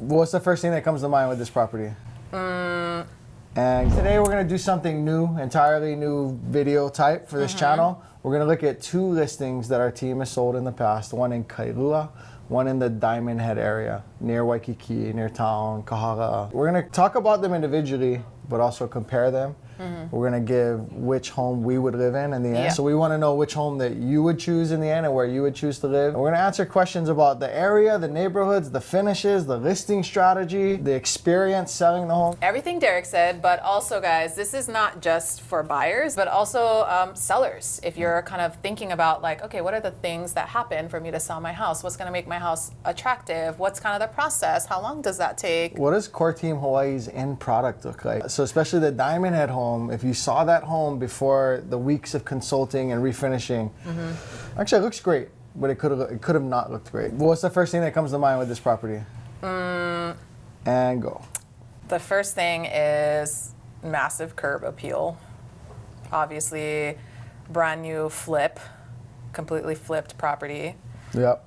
What's the first thing that comes to mind with this property? And today we're gonna do something new, entirely new video type for this channel. We're gonna look at 2 listings that our team has sold in the past. One in Kailua, one in the Diamond Head area, near Waikiki, near town, Kahala. We're gonna talk about them individually, but also compare them. We're gonna give which home we would live in the end. Yeah. So we wanna know which home that you would choose in the end and where you would choose to live. And we're gonna answer questions about the area, the neighborhoods, the finishes, the listing strategy, the experience selling the home. Everything Derek said, but also, guys, this is not just for buyers, but also sellers. If you're kind of thinking about like, okay, what are the things that happen for me to sell my house? What's gonna make my house attractive? What's kind of the process? How long does that take? What does Core Team Hawaii's end product look like? So especially the Diamond Head home, if you saw that home before the weeks of consulting and refinishing, actually it looks great, but it could have not looked great. What's the first thing that comes to mind with this property? And go. The first thing is massive curb appeal. Obviously, brand new flip, completely flipped property. Yep.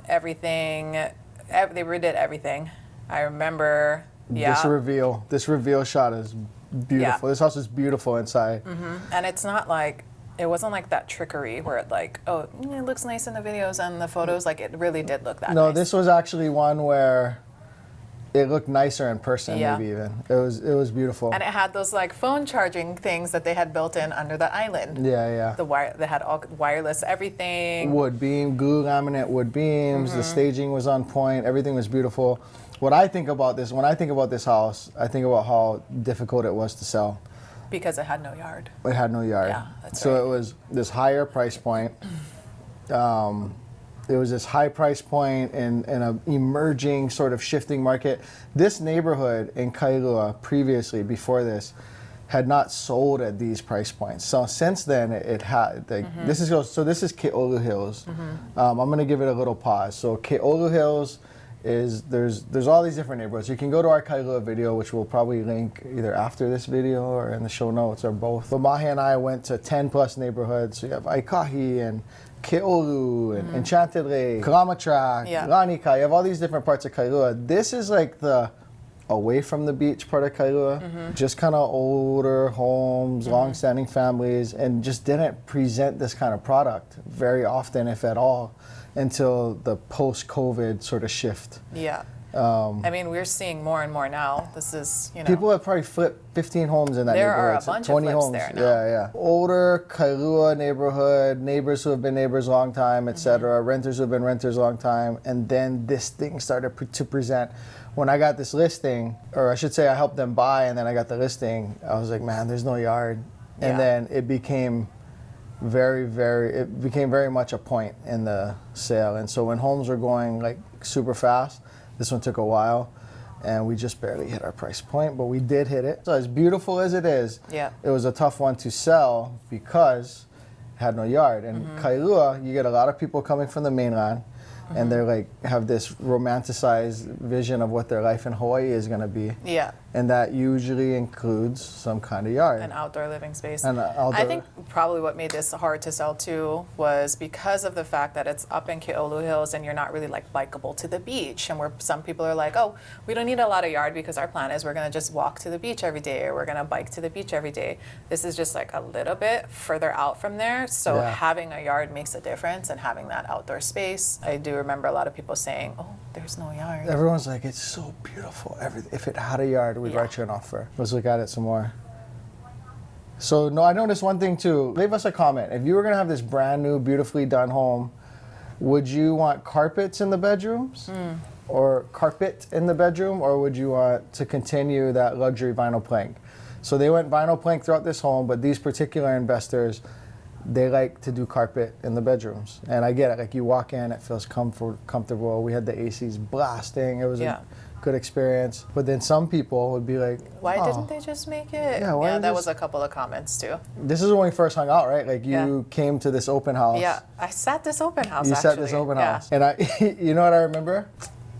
Everything, they redid everything. I remember, yeah. This reveal shot is beautiful. Yeah. This house is beautiful inside. And it's not like, it wasn't like that trickery where it like, oh, it looks nice in the videos and the photos. Like it really did look that No, nice. this was actually one where it looked nicer in person, Yeah. maybe even. It was beautiful. And it had those like phone charging things that they had built in under the island. Yeah. They had all wireless everything. Wood beam, glue laminate wood beams. The staging was on point. Everything was beautiful. What I think about this, when I think about this house, I think about how difficult it was to sell. Because it had no yard. It had no yard. Yeah, that's so right. it was this higher price point. It was this high price point in an emerging sort of shifting market. This neighborhood in Kailua previously, before this, had not sold at these price points. So since then, it had. This is Ke'olu Hills. I'm gonna give it a little pause. So Ke'olu Hills is there's all these different neighborhoods. You can go to our Kailua video, which we'll probably link either after this video or in the show notes or both. But Mahe and I went to 10 plus neighborhoods. So you have Aikahi and Ke'olu and Enchanted Lake, Kalamatrak, Yeah. Lanikai. You have all these different parts of Kailua. This is like the away from the beach part of Kailua. Just kind of older homes, long-standing families, and just didn't present this kind of product very often, if at all, until the post-COVID sort of shift. Yeah. I mean, we're seeing more and more now. This is, People have probably flipped 15 homes in that There neighborhood. are a bunch of flips there now. Yeah. Older Kailua neighborhood, neighbors who have been neighbors a long time, etc. Renters who have been renters a long time. And then this thing started to present. When I got this listing, or I should say I helped them buy and then I got the listing, I was like, man, there's no yard. And Yeah. then it became very much a point in the sale. And so when homes were going like super fast, this one took a while and we just barely hit our price point, but we did hit it. So as beautiful as it is, Yeah. it was a tough one to sell because it had no yard. And Kailua, you get a lot of people coming from the mainland and they're like, have this romanticized vision of what their life in Hawaii is gonna be. Yeah. And that usually includes some kind of yard. An outdoor living space. And outdoor- I think probably what made this hard to sell too was because of the fact that it's up in Ke'olu Hills and you're not really like bikeable to the beach. And where some people are like, oh, we don't need a lot of yard because our plan is we're gonna just walk to the beach every day or we're gonna bike to the beach every day. This is just like a little bit further out from there. So Yeah. having a yard makes a difference and having that outdoor space. I do remember a lot of people saying, oh, there's no yard. Everyone's like, it's so beautiful. If it had a yard, we'd Yeah. write you an offer. Let's look at it some more. So, no, I noticed one thing too. Leave us a comment. If you were gonna have this brand new, beautifully done home, would you want carpets in the bedrooms? Or carpet in the bedroom? Or would you want to continue that luxury vinyl plank? So they went vinyl plank throughout this home, but these particular investors, they like to do carpet in the bedrooms. And I get it, like you walk in, it feels comfortable. We had the ACs blasting. It was Yeah. a good experience. But then some people would be like, Why "Oh, didn't they just make it? Yeah, why that just- was a couple of comments too. This is when we first hung out, right? Like you came to this open house. Yeah, I sat this open house You actually. sat this open Yeah. house. And you know what I remember?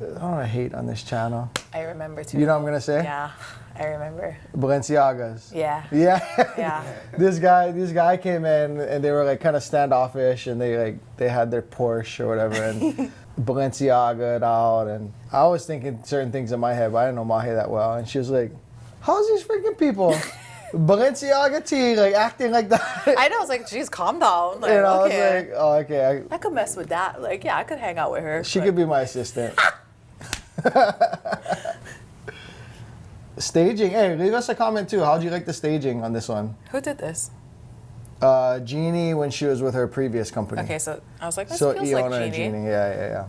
I don't want to hate on this channel. I remember too. You know what I'm gonna say? Yeah, I remember. Balenciagas. Yeah. Yeah. Yeah. This guy came in and they were like kind of standoffish and they had their Porsche or whatever and Balenciaga and out, and I was thinking certain things in my head, but I didn't know Mahe that well, and she was like, "How's these freaking people?" Balenciaga tee, like acting like that. I know. I was like, "Geez, calm down." Like, And I was okay. like, "Oh, okay." I could mess with that. Like, yeah, I could hang out with her. She but- could be my assistant. Staging. Hey, leave us a comment too. How'd you like the staging on this one? Who did this? Jeannie, when she was with her previous company. Okay, so I was like, this So feels Iona like and Genie. Jeannie. Yeah.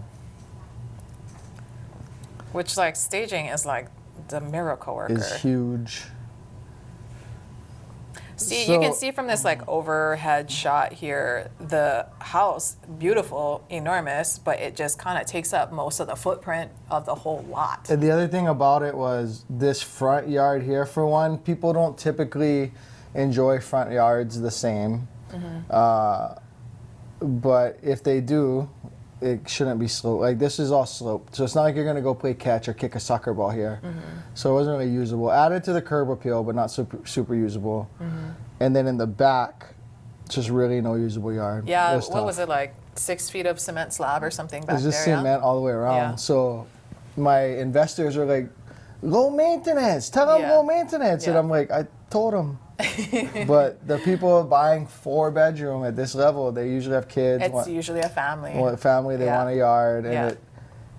Which, like, staging is like the miracle worker. Is huge. See, So- you can see from this like overhead shot here, the house, beautiful, enormous, but it just kind of takes up most of the footprint of the whole lot. And the other thing about it was this front yard here, for one, people don't typically enjoy front yards the same. But if they do, it shouldn't be sloped. Like this is all sloped. So it's not like you're gonna go play catch or kick a soccer ball here. So it wasn't really usable. Added to the curb appeal, but not super usable. And then in the back, just really no usable yard. Yeah, It what tough. was it, like 6 feet of cement slab or something back It's just there? cement all the way around. Yeah. So my investors are like, low maintenance. Tell them Yeah. low maintenance. And Yeah. I'm like, I told them. But the people buying 4-bedroom at this level, they usually have kids. It's usually a family. want a family, they Yeah. want a yard. And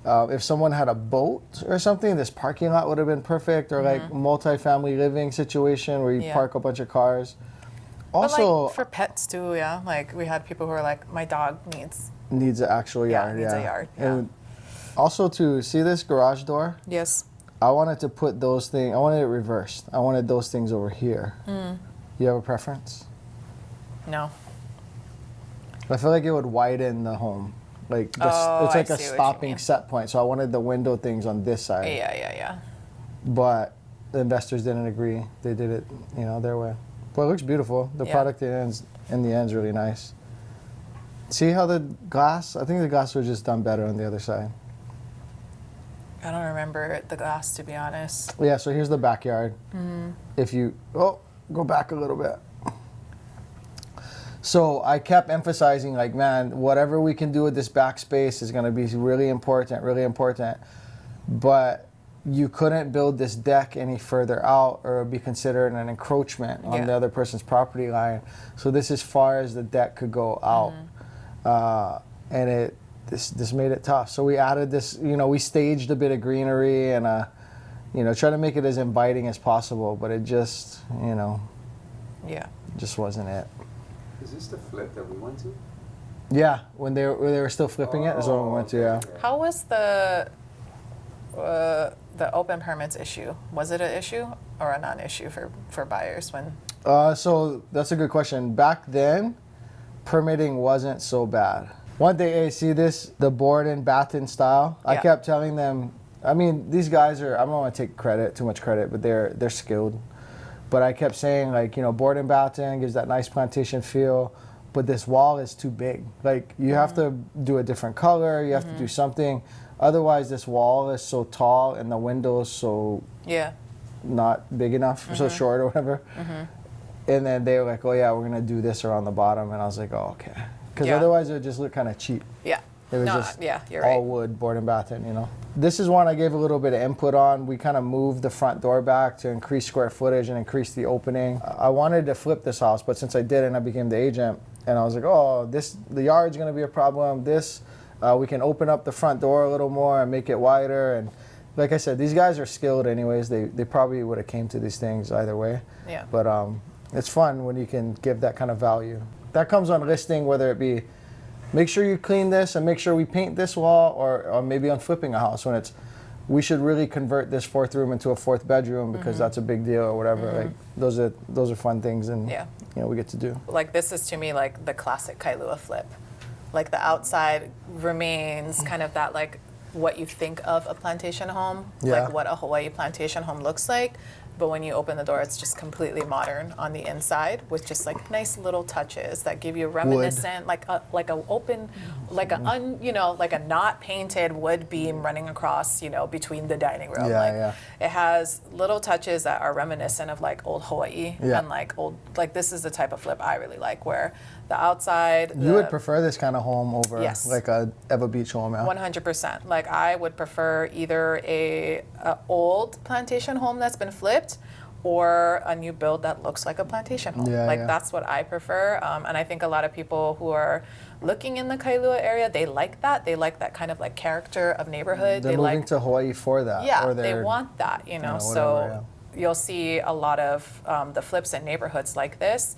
Yeah. if someone had a boat or something, this parking lot would have been perfect. Or like multi-family living situation where you Yeah. park a bunch of cars. But Also like for pets too, yeah. Like we had people who were like, my dog needs. needs an actual Yeah, yard. needs a yard, yeah. And also to see this garage door, Yes. I wanted to put those things, I wanted it reversed. I wanted those things over here. You have a preference? No. I feel like it would widen the home. Like Oh, it's like I a see what you stopping mean. set point. So I wanted the window things on this side. Yeah. But the investors didn't agree. They did it, their way. But it looks beautiful. The Yeah. product in the end is really nice. See how the glass? I think the glass was just done better on the other side. I don't remember the glass, to be honest. Yeah, so here's the backyard. If you, go back a little bit. So I kept emphasizing, like, man, whatever we can do with this backspace is going to be really important, really important. But you couldn't build this deck any further out or it would be considered an encroachment on Yeah. the other person's property line. So this is far as the deck could go out. And this made it tough. So we added this, we staged a bit of greenery and, try to make it as inviting as possible, but it just, Yeah. just wasn't it. Is this the flip that we went to? Yeah, when they were still flipping it is when we went to, yeah. How was the open permits issue? Was it an issue or a non-issue for buyers when? So that's a good question. Back then, permitting wasn't so bad. One day, hey, see this, the board and batten style? I Yeah. kept telling them, I mean, these guys are, I don't want to take too much credit, but they're skilled. But I kept saying, like, board and batten gives that nice plantation feel, but this wall is too big. Like, you have to do a different color, you have to do something. Otherwise, this wall is so tall and the window is so Yeah. not big enough, so short or whatever. And then they were like, oh yeah, we're gonna do this around the bottom. And I was like, oh, okay. Because Yeah. otherwise it would just look kind of cheap. Yeah. It was No, just yeah, you're all right. wood, board and batten, This is one I gave a little bit of input on. We kind of moved the front door back to increase square footage and increase the opening. I wanted to flip this house, but since I didn't, I became the agent. And I was like, oh, the yard's gonna be a problem. We can open up the front door a little more and make it wider. And like I said, these guys are skilled anyways. They probably would have came to these things either way. Yeah. But it's fun when you can give that kind of value. That comes on listing, whether it be make sure you clean this and make sure we paint this wall, or maybe on flipping a house when it's we should really convert this 4th room into a 4th bedroom because that's a big deal or whatever. Like those are fun things and Yeah. we get to do. Like this is to me like the classic Kailua flip. Like the outside remains kind of that like what you think of a plantation home, Yeah. like what a Hawaii plantation home looks like. but when you open the door, it's just completely modern on the inside with just like nice little touches that give you reminiscent, like a open, like a not painted wood beam running across, between the dining room. It has little touches that are reminiscent of like old Hawaii and like this is the type of flip I really like, where the outside. You would prefer this kind of home over like a Ever Beach home, yeah? 100%. Like I would prefer either a old plantation home that's been flipped or a new build that looks like a plantation home. That's what I prefer. And I think a lot of people who are looking in the Kailua area, they like that. They like that kind of like character of neighborhood. They're moving to Hawaii for that. Yeah, they want that, You'll see a lot of the flips in neighborhoods like this.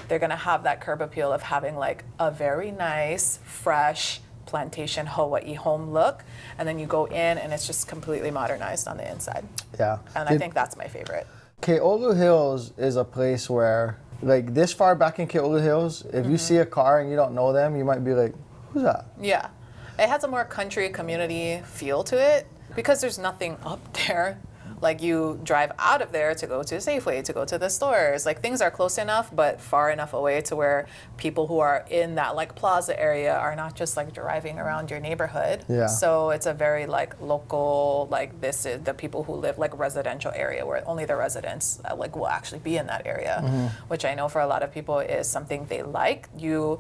They're going to have that curb appeal of having like a very nice, fresh plantation Hawaii home look. And then you go in and it's just completely modernized on the inside. Yeah. And I think that's my favorite. Keolu Hills is a place where, like this far back in Keolu Hills, if you see a car and you don't know them, you might be like, who's that? Yeah. It has a more country community feel to it because there's nothing up there. Like you drive out of there to go to Safeway, to go to the stores. Like things are close enough, but far enough away to where people who are in that like plaza area are not just like driving around your neighborhood. Yeah. So it's a very like local, like this is the people who live like residential area where only the residents like will actually be in that area, which I know for a lot of people is something they like. You,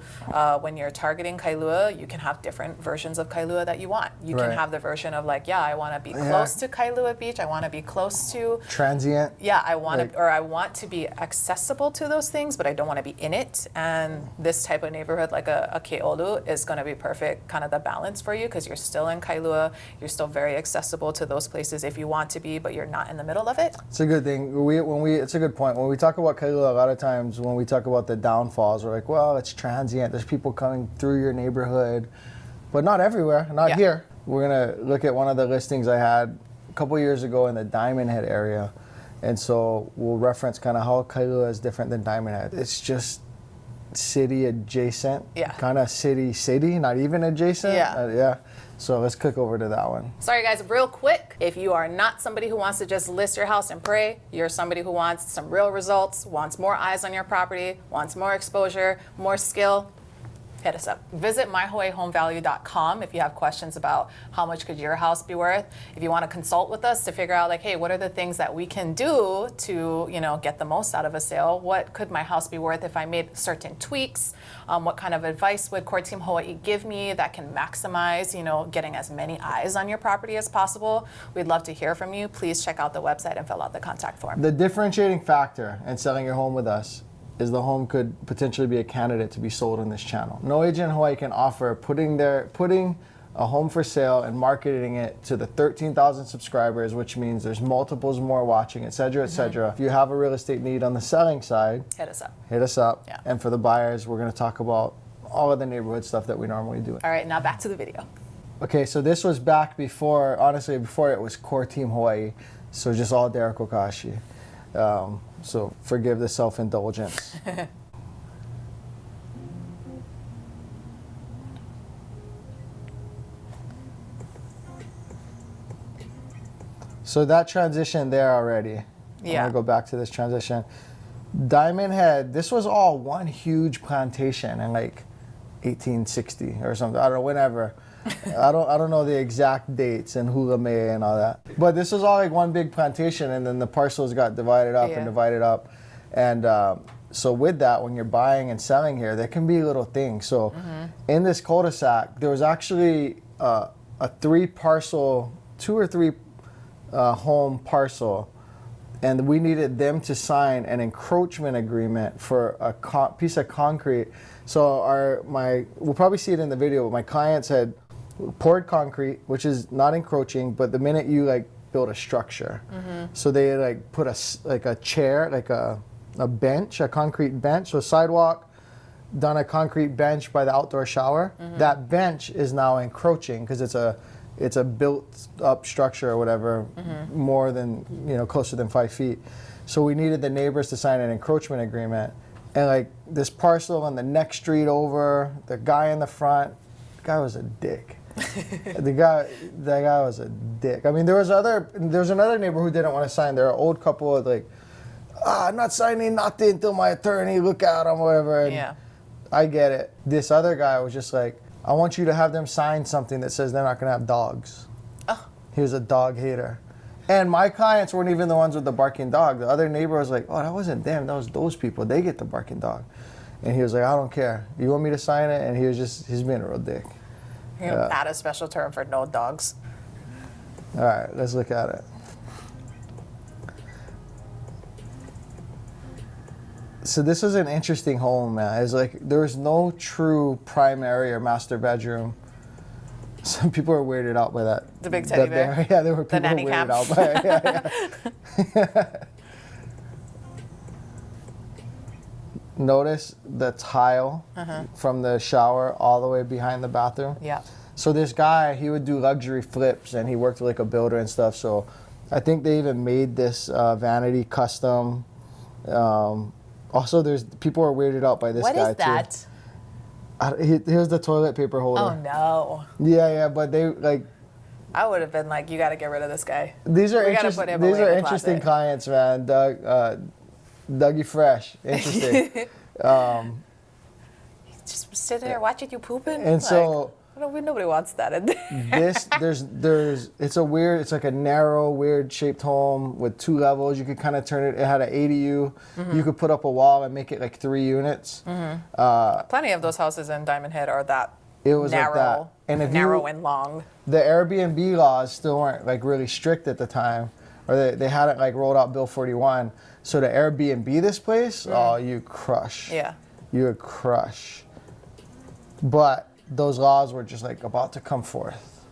when you're targeting Kailua, you can have different versions of Kailua that you want. You can have the version of like, I want to be close to Kailua Beach. I want to be close to transient. Yeah, I want to be accessible to those things, but I don't want to be in it. And this type of neighborhood, like a Keolu, is going to be perfect, kind of the balance for you, because you're still in Kailua, you're still very accessible to those places if you want to be, but you're not in the middle of it. It's a good thing. It's a good point. When we talk about Kailua, a lot of times when we talk about the downfalls, we're like, well, it's transient. There's people coming through your neighborhood, but not everywhere. Not here. We're gonna look at one of the listings I had a couple years ago in the Diamond Head area, and so we'll reference kind of how Kailua is different than Diamond Head. It's just city adjacent, kind of city, not even adjacent. So let's click over to that one. Sorry guys, real quick, if you are not somebody who wants to just list your house and pray, you're somebody who wants some real results, wants more eyes on your property, wants more exposure, more skill, hit us up. Visit myhawaiihomevalue.com if you have questions about how much could your house be worth. If you want to consult with us to figure out like, hey, what are the things that we can do to, get the most out of a sale? What could my house be worth if I made certain tweaks? What kind of advice would Core Team Hawaii give me that can maximize, getting as many eyes on your property as possible? We'd love to hear from you. Please check out the website and fill out the contact form. The differentiating factor in selling your home with us is the home could potentially be a candidate to be sold on this channel. No agent in Hawaii can offer putting a home for sale and marketing it to the 13,000 subscribers, which means there's multiples more watching, et cetera, et cetera. If you have a real estate need on the selling side, hit us up. Hit us up. Yeah. And for the buyers, we're gonna talk about all of the neighborhood stuff that we normally do. All right, now back to the video. Okay, so this was back before it was Core Team Hawaii, so just all Derek Okashi. So forgive the self-indulgence. So that transition there already. I'm gonna go back to this transition. Diamond Head, this was all one huge plantation in like 1860 or something. I don't know, whenever. I don't know the exact dates and hula mea and all that. But this was all like one big plantation, and then the parcels got divided up and divided up. And so with that, when you're buying and selling here, there can be little things. So in this cul-de-sac, there was actually a two or three home parcel, and we needed them to sign an encroachment agreement for a piece of concrete. So we'll probably see it in the video, but my clients had poured concrete, which is not encroaching, but the minute you like build a structure, so they like put a chair, like a bench, a concrete bench, so sidewalk, done a concrete bench by the outdoor shower. That bench is now encroaching because it's a built up structure or whatever, more than, closer than 5 feet. So we needed the neighbors to sign an encroachment agreement. And like this parcel on the next street over, the guy in the front, the guy was a dick. That guy was a dick. I mean, there was another neighbor who didn't want to sign. They're an old couple with like, I'm not signing nothing until my attorney look at them, whatever. And Yeah. I get it. This other guy was just like, I want you to have them sign something that says they're not gonna have dogs. Oh. He was a dog hater. And my clients weren't even the ones with the barking dog. The other neighbor was like, oh, that wasn't them, that was those people. They get the barking dog. And he was like, I don't care. You want me to sign it? And he's being a real dick. You're gonna add a special term for no dogs. All right, let's look at it. So this was an interesting home, man. It's like there was no true primary or master bedroom. Some people were weirded out by that. The big teddy bear? Yeah, there were The people nanny weirded cam? out by it. Yeah. Notice the tile from the shower all the way behind the bathroom. Yeah. So this guy, he would do luxury flips, and he worked like a builder and stuff. So I think they even made this vanity custom. Also, there's people are weirded out by this What guy is that? too. Here's the toilet paper holder. Oh no. Yeah, but they like I would have been like, you got to get rid of this guy. these are We gotta put him away in the interesting closet. clients, man. Dougie Fresh, interesting. Just sitting there watching you pooping. And so nobody wants that in there. it's like a narrow, weird shaped home with 2 levels. You could kind of turn it. It had an ADU. You could put up a wall and make it like 3 units. Plenty of those houses in Diamond Head are that It was narrow, like that. And if narrow and long. the Airbnb laws still weren't like really strict at the time, or they hadn't like rolled out Bill 41. So to Airbnb this place, oh, you crush. Yeah. You would crush. But those laws were just like about to come forth.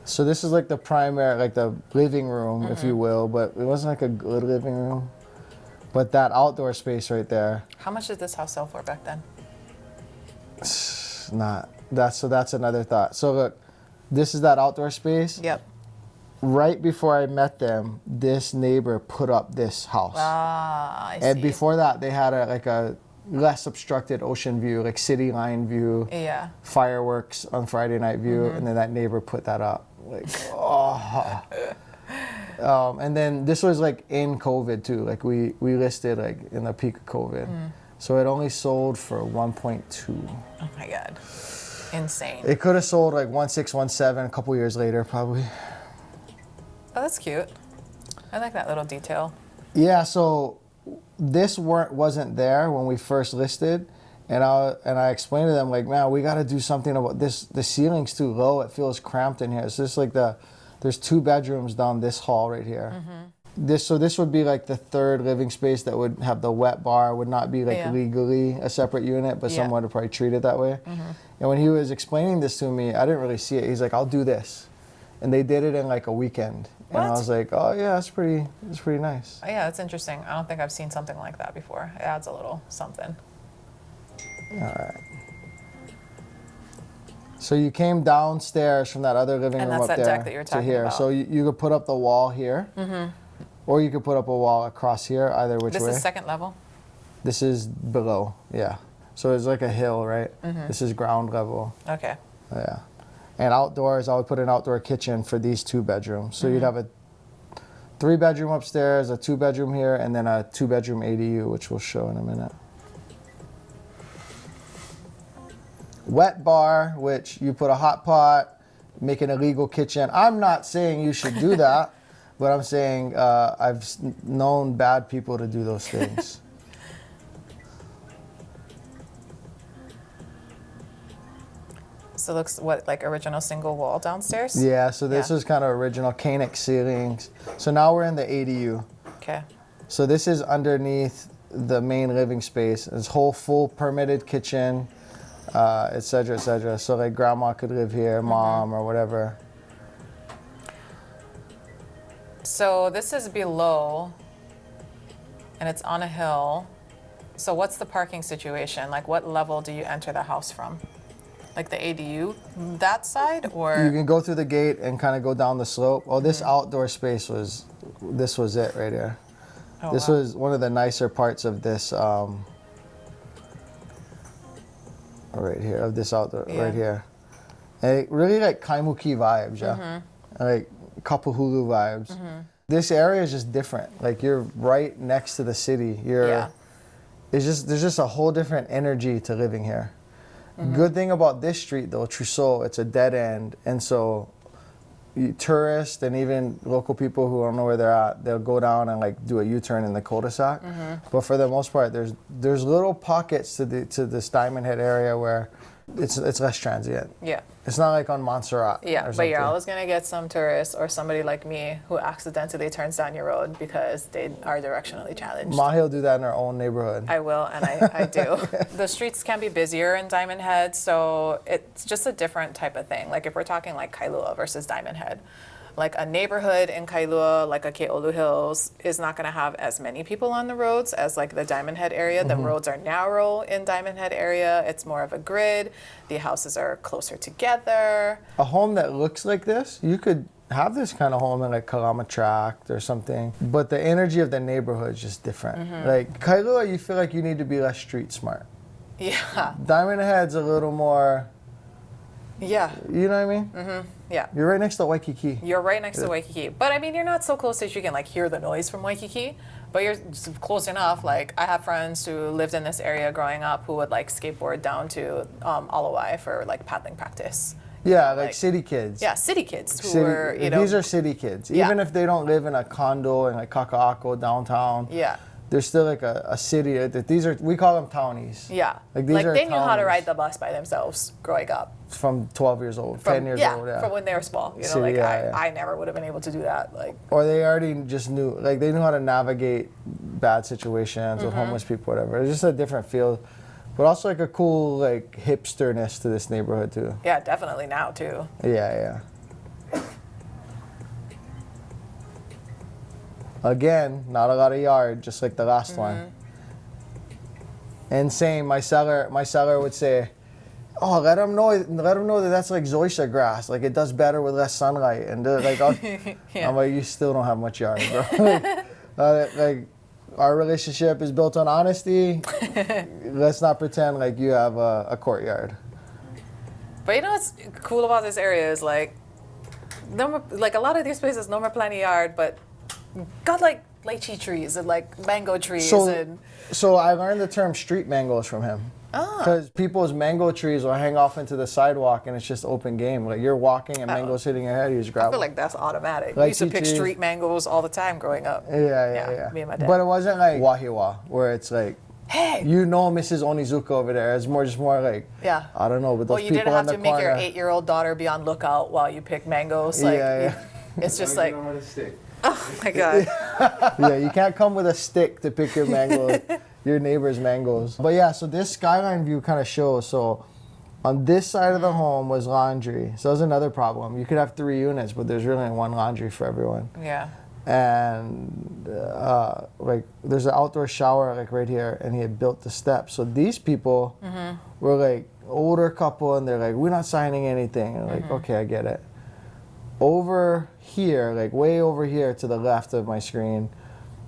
So this is like the primary, like the living room, if you will, but it wasn't like a good living room. But that outdoor space right there, How much did this house sell for back then? not. That's another thought. So look, this is that outdoor space. Yep. Right before I met them, this neighbor put up this house. Ah, I see. And before that, they had a less obstructed ocean view, like city line view, Yeah. fireworks on Friday night view, and then that neighbor put that up. Like, oh. And then this was like in COVID too. Like we listed like in the peak of COVID. So it only sold for 1.2. Oh my God. Insane. It could have sold like 1.6, 1.7 a couple years later, probably. Oh, that's cute. I like that little detail. Yeah, so this wasn't there when we first listed, and I explained to them like, man, we got to do something about this. The ceiling's too low. It feels cramped in here. It's just like there's 2 bedrooms down this hall right here. This would be like the 3rd living space that would have the wet bar. Would not be like Yeah. legally a separate unit, but Yeah. someone would probably treat it that way. And when he was explaining this to me, I didn't really see it. He's like, I'll do this. And they did it in like a weekend. And I What? was like, oh yeah, it's pretty nice. Oh, yeah, that's interesting. I don't think I've seen something like that before. It adds a little something. All right. So you came downstairs from that other living And room that's up that there deck that you were to talking here. about. So you could put up the wall here, or you could put up a wall across here, either which This way. is second level? This is below, yeah. So it's like a hill, right? This is ground level, Okay. yeah. And outdoors, I would put an outdoor kitchen for these 2 bedrooms. So you'd have a 3-bedroom upstairs, a 2-bedroom here, and then a 2-bedroom ADU, which we'll show in a minute. Wet bar, which you put a hot pot, make an illegal kitchen. I'm not saying you should do that, but I'm saying I've known bad people to do those things. So it looks like original single wall downstairs? Yeah, so this Yeah. is kind of original Koenig ceilings. So now we're in the ADU. Okay. So this is underneath the main living space. It's whole full permitted kitchen, et cetera, et cetera. So like grandma could live here, mom or whatever. So this is below, and it's on a hill. So what's the parking situation? Like, what level do you enter the house from? Like the ADU, that side, or? You can go through the gate and kind of go down the slope. Oh, this outdoor space was it right here. Oh, This wow. was one of the nicer parts of this right here, of this outdoor, Yeah. right here. And it really like Kaimuki vibes, yeah. Like Kapahulu vibes. This area is just different. Like you're right next to the city. Yeah. There's just a whole different energy to living here. Good thing about this street though, Trousseau, it's a dead end, and so tourists and even local people who don't know where they're at, they'll go down and like do a U-turn in the cul-de-sac. But for the most part, there's little pockets to this Diamond Head area where it's less transient. Yeah. It's not like on Montserrat. Yeah, or but you're something. always gonna get some tourists or somebody like me who accidentally turns down your road because they are directionally challenged. Mahe'll do that in our own neighborhood. I will, and I do. The streets can be busier in Diamond Head, so it's just a different type of thing. Like if we're talking like Kailua versus Diamond Head, like a neighborhood in Kailua, like a Ke'olu Hills, is not going to have as many people on the roads as like the Diamond Head area. The roads are narrow in Diamond Head area. It's more of a grid. The houses are closer together. A home that looks like this, you could have this kind of home in like Kalama Tract or something, but the energy of the neighborhood is just different. Like Kailua, you feel like you need to be less street smart. Yeah, Diamond Head's a little more, yeah, you know what I mean? yeah. You're right next to Waikiki. You're right next to Waikiki. But I mean, you're not so close that you can like hear the noise from Waikiki, but you're close enough. Like I have friends who lived in this area growing up who would like skateboard down to Alawai for like paddling practice. Yeah, like like- city kids. Yeah, city kids who were, you know. These are city kids. Yeah. Even if they don't live in a condo in like Kaka'ako downtown, Yeah, they're still like a city. These are, we call them townies. yeah. Like, these are they knew how to townies. ride the bus by themselves growing up. From 12 years old, From, 10 years old, from when they were small. You know, City, like yeah, yeah. I never would have been able to do that. Like, Or they already just knew, like they knew how to navigate bad situations with homeless people, whatever. It's just a different feel, but also like a cool like hipsterness to this neighborhood too. yeah, definitely now too. Yeah. Again, not a lot of yard, just like the last one. And same, my seller would say, "Oh, let them know that that's like zoysia grass. Like it does better with less sunlight." And they're like, Yeah. I'm like, "You still don't have much yard, bro." Like our relationship is built on honesty. Let's not pretend like you have a courtyard. But you know what's cool about this area is like, no more, like a lot of these places, no more plenty yard, but got like lychee trees and like mango trees and. So I learned the term street mangoes from him. Because people's mango trees will hang off into the sidewalk and it's just open game. Like you're walking and mangoes hitting your head, you just grab I feel them. like that's automatic. We used to Lychee pick trees. street mangoes all the time growing up. Yeah. Me and my dad. But it wasn't like wahiwa, where it's like, Hey. you know Mrs. Onizuka over there. It's more like, Yeah. I don't know, but those Well, you people didn't have in to the make corner. your 8-year-old daughter be on lookout while you pick mangoes. Like, Yeah. it's just Why like, you don't want to stick? oh my god. Yeah, you can't come with a stick to pick your mangoes, your neighbor's mangoes. But yeah, so this skyline view kind of shows. So on this side of the home was laundry. So that was another problem. You could have 3 units, but there's really only one laundry for everyone. Yeah. And like there's an outdoor shower like right here, and he had built the steps. So these people were like older couple, and they're like, we're not signing anything. And like, okay, I get it. Over here, like way over here to the left of my screen,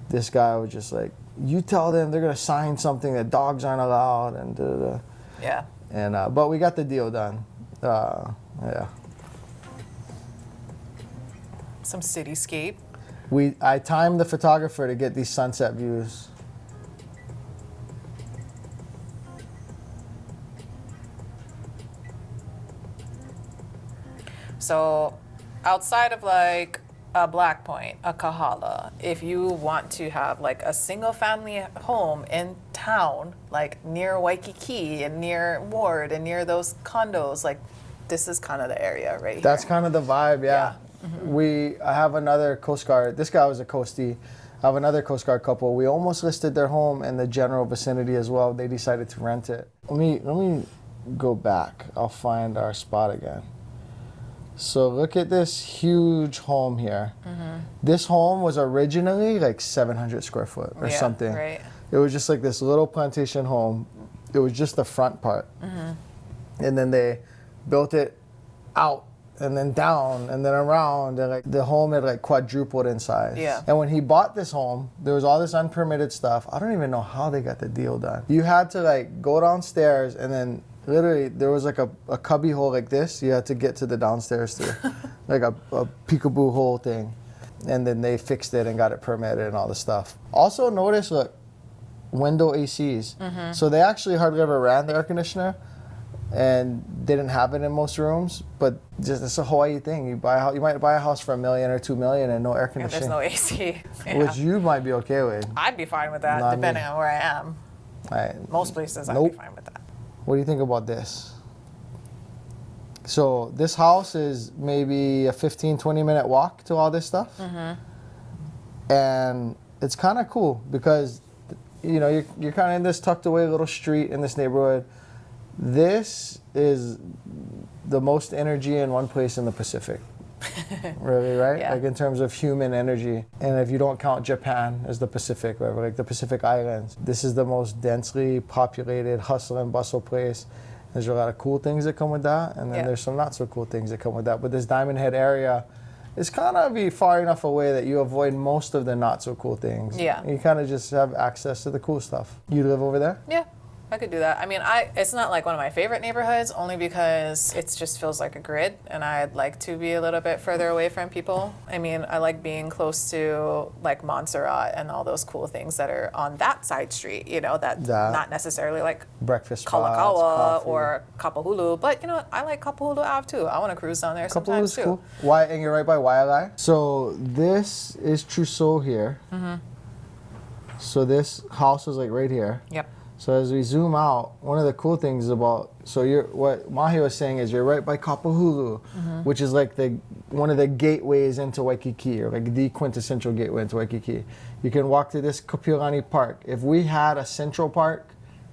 this guy was just like, you tell them they're gonna sign something that dogs aren't allowed, and da-da-da. Yeah. And but we got the deal done. Yeah. Some cityscape. I timed the photographer to get these sunset views. So outside of like a Black Point, a Kahala, if you want to have like a single family home in town, like near Waikiki and near Ward and near those condos, like this is kind of the area right That's here. kind of the vibe, yeah. I have another Coast Guard. This guy was a Coastie. I have another Coast Guard couple. We almost listed their home in the general vicinity as well. They decided to rent it. Let me go back. I'll find our spot again. So look at this huge home here. This home was originally like 700 square foot or Yeah, something. right. It was just like this little plantation home. It was just the front part. And then they built it out and then down and then around, and like the home had like quadrupled in size. Yeah. And when he bought this home, there was all this unpermitted stuff. I don't even know how they got the deal done. You had to like go downstairs and then literally, there was like a cubby hole like this. You had to get to the downstairs through, like a peekaboo hole thing. And then they fixed it and got it permitted and all this stuff. Also notice, look, window ACs. So they actually hardly ever ran the air conditioner, and they didn't have it in most rooms. But just it's a Hawaii thing. You might buy a house for $1 million or $2 million and no air And conditioning, there's no AC. Yeah. which you might be okay with. I'd be fine with that, Not me. depending on where I am. Most places, I'd be Nope. fine with that. What do you think about this? So this house is maybe a 15-20 minute walk to all this stuff. And it's kind of cool because, you know, you're kind of in this tucked away little street in this neighborhood. This is the most energy in one place in the Pacific. Really, right? Yeah. Like in terms of human energy. And if you don't count Japan as the Pacific, whatever, like the Pacific Islands, this is the most densely populated, hustle and bustle place. There's a lot of cool things that come with that, and then Yeah. there's some not so cool things that come with that. But this Diamond Head area is kind of be far enough away that you avoid most of the not so cool things. Yeah. You kind of just have access to the cool stuff. You live over there? Yeah, I could do that. I mean, it's not like one of my favorite neighborhoods, only because it just feels like a grid, and I'd like to be a little bit further away from people. I mean, I like being close to like Montserrat and all those cool things that are on that side street, you know, that not necessarily like Breakfast spots, Kalakaua coffee. or Kapahulu, but you know what? I like Kapahulu Ave too. I want to cruise down there sometimes Kapalulu's too. cool. Why? And you're right by Waialae. So this is Trousseau here. So this house is like right here. Yep. So as we zoom out, one of the cool things about what Mahe was saying is you're right by Kapahulu, which is like one of the gateways into Waikiki, or like the quintessential gateway into Waikiki. You can walk to this Kapiolani Park. If we had a Central Park,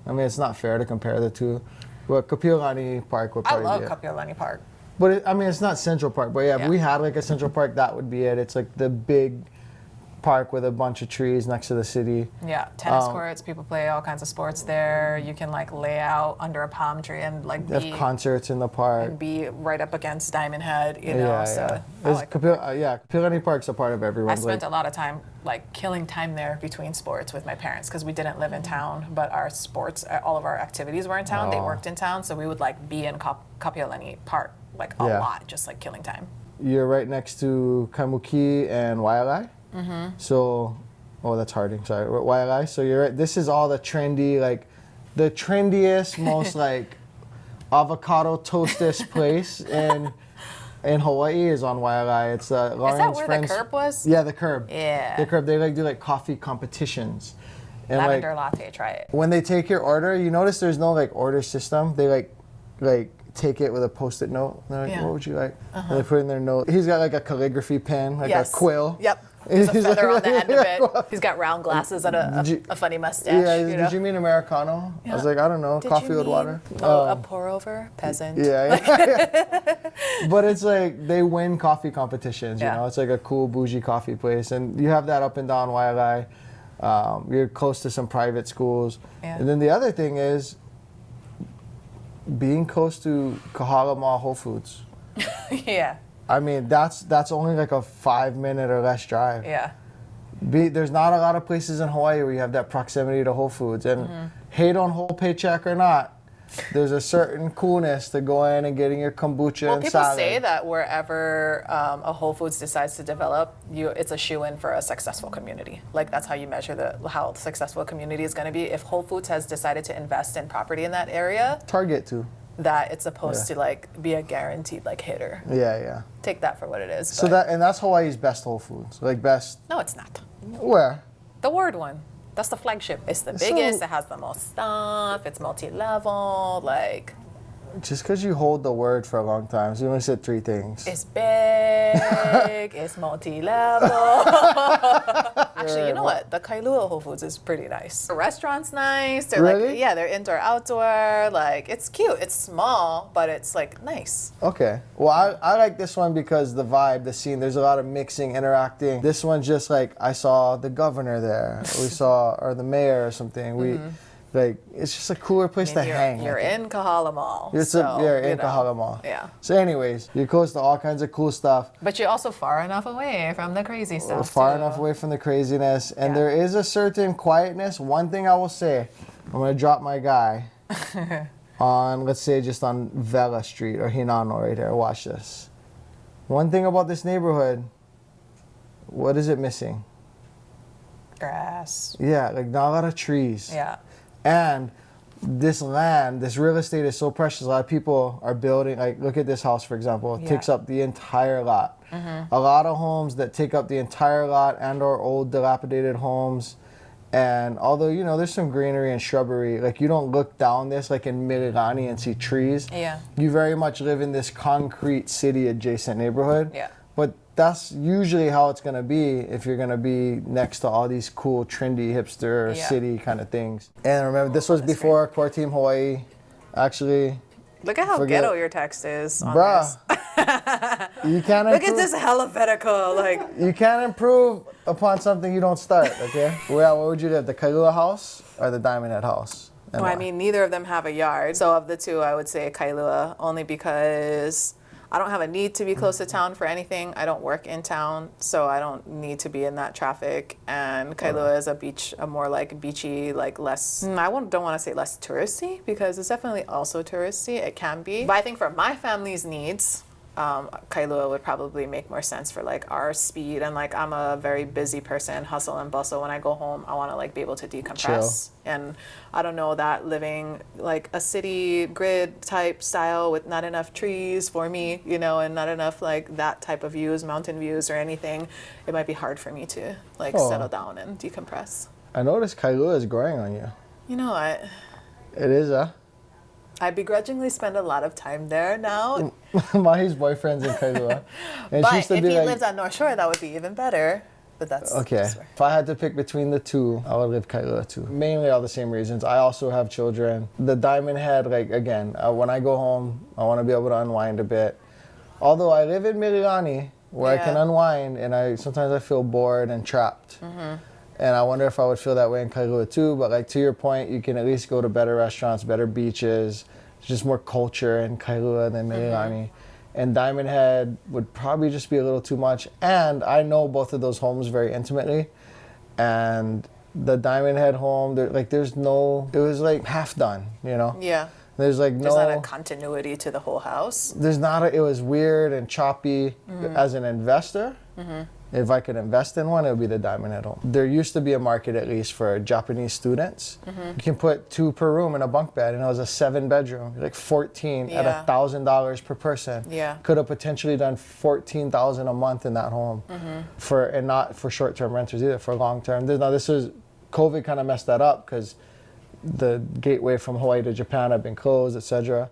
I mean it's not fair to compare the two, but Kapiolani Park would I probably love be it. Kapiolani Park. But I mean it's not Central Park, but yeah, if we had like a Central Park, that would be it. It's like the big park with a bunch of trees next to the city. Yeah, tennis courts, people play all kinds of sports there. You can like lay out under a palm tree and like They have concerts in the park. and be right up against Diamond Head, you know. Yeah, so yeah. I like Kapiolani Park's a part of I everyone's spent like, a lot of time like killing time there between sports with my parents because we didn't live in town, but our sports, all of our activities were in town. They worked in town, so we would like be in Kapiolani Park like a lot, just like killing time. You're right next to Kaimuki and Waialae. So, that's Harding, sorry, Waialae. So you're right, this is all the trendy, like the trendiest, most like avocado toastest place in Hawaii is on Waialae. It's Lauren's Is that where friend's, the curb was? Yeah, the curb. Yeah. The curb. They like do like coffee competitions. And Lavender latte, try it. when they take your order, you notice there's no like order system. They like take it with a post-it note. They're like, what would you like? And they put it in their note. He's got like a calligraphy pen, like a quill. Yep. There's a He's feather like- on the end of it. He's got round glasses and a funny mustache. Yeah, you know? did you mean Americano? I was like, I don't know, Did coffee you with mean, water. a pour over peasant. Yeah. But it's like they win coffee competitions, you Yeah. know? It's like a cool bougie coffee place. And you have that up and down Waialae. You're close to some private schools. Yeah. And then the other thing is being close to Kahala Mall Whole Foods. Yeah. I mean, that's only like a 5-minute or less drive. Yeah. There's not a lot of places in Hawaii where you have that proximity to Whole Foods. And hate on Whole Paycheck or not, there's a certain coolness to going and getting your kombucha Well, and people salad. say that wherever a Whole Foods decides to develop, it's a shoe-in for a successful community. Like that's how you measure how successful a community is going to be. If Whole Foods has decided to invest in property in that area, Target too. that it's supposed to like be a guaranteed like hitter. Yeah. Take that for what it is. So but- that's Hawaii's best Whole Foods. Like best. No, it's not. Where? The Word one. That's the flagship. It's the biggest. It has the most stuff. It's multi-level. Like, Just because you hold the word for a long time, so you only said 3 things. it's big. It's multi-level. Actually, you know what? The Kailua Whole Foods is pretty nice. The restaurant's nice. They're Really? like, they're indoor, outdoor. Like, it's cute. It's small, but it's like nice. Okay. Well, I like this one because the vibe, the scene, there's a lot of mixing, interacting. This one's just like, I saw the governor there. Or the mayor or something. It's just a cooler place to hang. You're in Kahala Mall. You're in know. Kahala Mall. Yeah. So anyways, you're close to all kinds of cool stuff. But you're also far enough away from the crazy stuff. Far too. enough away from the craziness. And Yeah. there is a certain quietness. One thing I will say, I'm going to drop my guy. on, let's say, just on Vela Street or Hinano right here. Watch this. One thing about this neighborhood, what is it missing? Grass. Yeah, like not a lot of trees. Yeah. And this land, this real estate is so precious. A lot of people are building, like, look at this house, for example. It takes up the entire lot. A lot of homes that take up the entire lot and or old dilapidated homes. And although, you know, there's some greenery and shrubbery, like you don't look down this like in Mililani and see trees. Yeah. You very much live in this concrete city adjacent neighborhood. Yeah. But that's usually how it's going to be if you're going to be next to all these cool, trendy, hipster city kind of things. And remember, this was before Core Team Hawaii, actually. Look at how ghetto your text is on Bruh. this. You can't Look at improve, this Helvetica, like. you can't improve upon something you don't start, okay? Well, where would you live, the Kailua house or the Diamond Head house? And Well, I why? mean, neither of them have a yard. So of the two, I would say Kailua, only because I don't have a need to be close to town for anything. I don't work in town, so I don't need to be in that traffic. And Kailua is a beach, a more like beachy, like less, don't want to say less touristy, because it's definitely also touristy. It can be. But I think for my family's needs, Kailua would probably make more sense for like our speed, and like I'm a very busy person, hustle and bustle. When I go home, I want to like be able to decompress. And I don't know that living like a city grid type style with not enough trees for me, you know, and not enough like that type of views, mountain views or anything, it might be hard for me to like settle down and decompress. I noticed Kailua is growing on you. You know what? It is, huh? I begrudgingly spend a lot of time there now. Mahi's boyfriend's in Kailua. And she But used to if be he like, lives on North Shore, that would be even better. But that's okay, just where- if I had to pick between the two, I would live Kailua too. Mainly all the same reasons. I also have children. The Diamond Head, like again, when I go home, I want to be able to unwind a bit. Although I live in Mililani, where I can unwind, and sometimes I feel bored and trapped. And I wonder if I would feel that way in Kailua too. But like to your point, you can at least go to better restaurants, better beaches. There's just more culture in Kailua than Mililani. And Diamond Head would probably just be a little too much. And I know both of those homes very intimately. And the Diamond Head home, there's no, it was like half done, you know? Yeah. There's like There's no, not a continuity to the whole house. there's not a, it was weird and choppy as an investor. If I could invest in one, it would be the Diamond Head home. There used to be a market, at least for Japanese students. You can put 2 per room in a bunk bed, and it was a 7-bedroom, like 14 at $1,000 per person. Yeah. Could have potentially done $14,000 a month in that home, and not for short-term renters either, for long-term. COVID kind of messed that up because the gateway from Hawaii to Japan had been closed, etc.